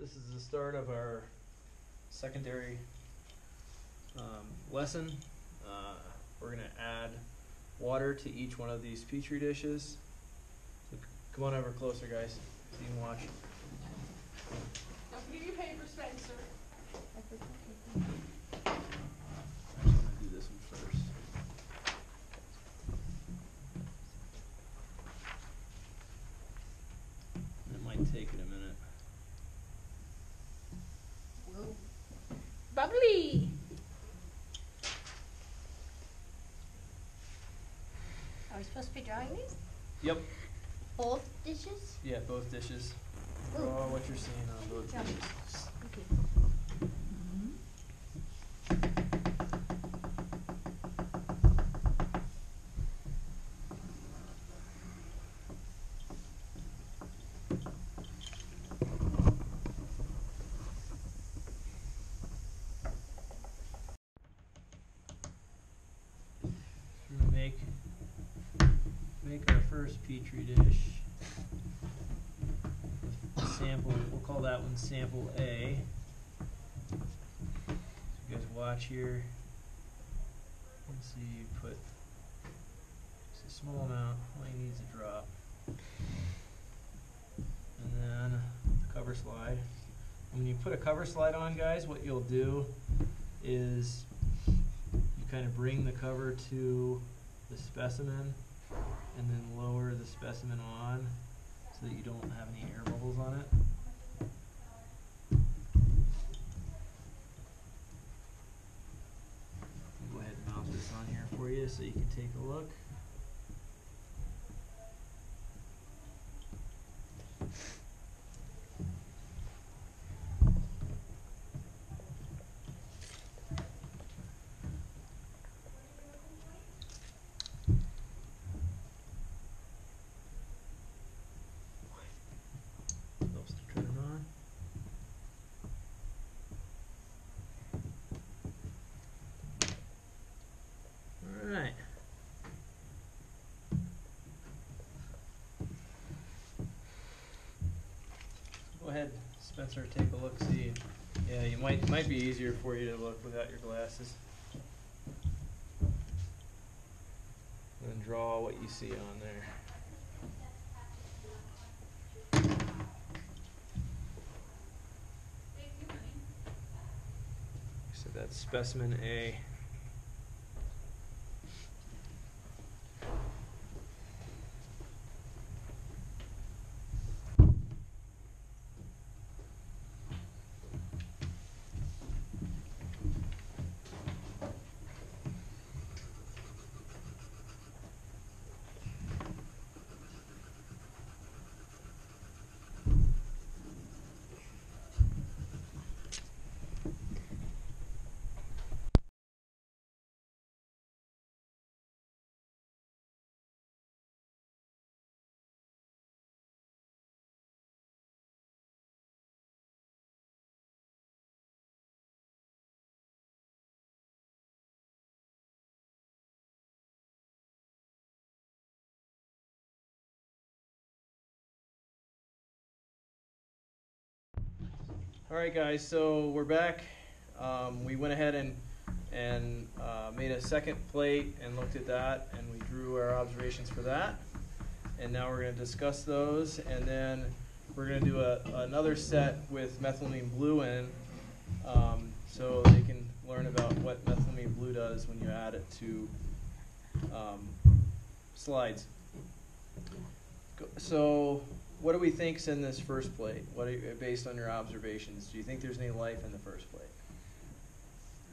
This is the start of our secondary lesson. We're going to add water to each one of these petri dishes. So come on over closer, guys, so you can watch. Don't forget your paper, Spencer. I'm going to do this one first. It might take it a minute. Whoa. Bubbly! Are we supposed to be drawing these? Yep. Both dishes? Yeah, both dishes. Ooh. Draw what you're seeing on both Good job. dishes. Okay. We're gonna make our first petri dish. The sample, we'll call that one sample A. So you guys watch here. Let's see, you put just a small amount, only needs a drop. And then the cover slide. When you put a cover slide on, guys, what you'll do is you kind of bring the cover to the specimen and then lower the specimen on so that you don't have any air bubbles on it. I'll go ahead and mount this on here for you so you can take a look. Helps to turn on. All right. Go ahead, Spencer, take a look. See, yeah, it might be easier for you to look without your glasses. And then draw what you see on there. So that's specimen A. All right, guys, so we're back. We went ahead and made a second plate and looked at that, and we drew our observations for that. And now we're going to discuss those, and then we're going to do another set with methylamine blue in, so they can learn about what methylamine blue does when you add it to slides. So what do we think's in this first plate? What are you, based on your observations? Do you think there's any life in the first plate?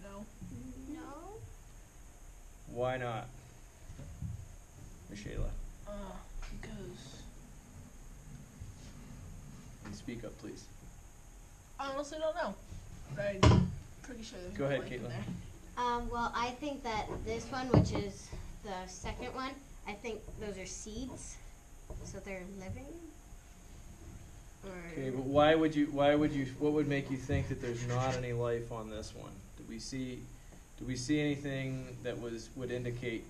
No. No. Why not, Michela? Because And speak up, please. I honestly don't know. But I'm pretty sure there's Go no ahead, life in Caitlin. there. Well, I think that this one, which is the second one, I think those are seeds, so they're living. Or Okay, but why would you, what would make you think that there's not any life on this one? Do we see anything that would indicate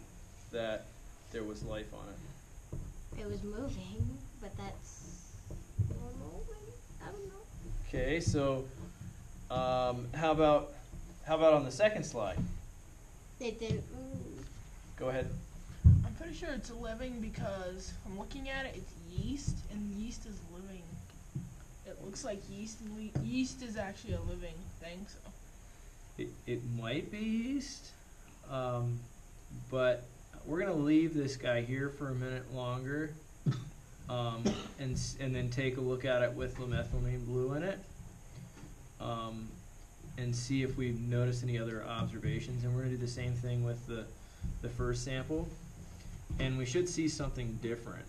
that there was life on it? it was moving, but that's normal, maybe? I don't know. Okay, so how about on the second slide? They didn't move. Go ahead. I'm pretty sure it's living because from looking at it, it's yeast, and yeast is living. It looks like yeast, and yeast is actually a living thing. So It might be yeast, but we're gonna leave this guy here for a minute longer, and then take a look at it with lemethylene blue in it, and see if we notice any other observations. And we're gonna do the same thing with the first sample, and we should see something different.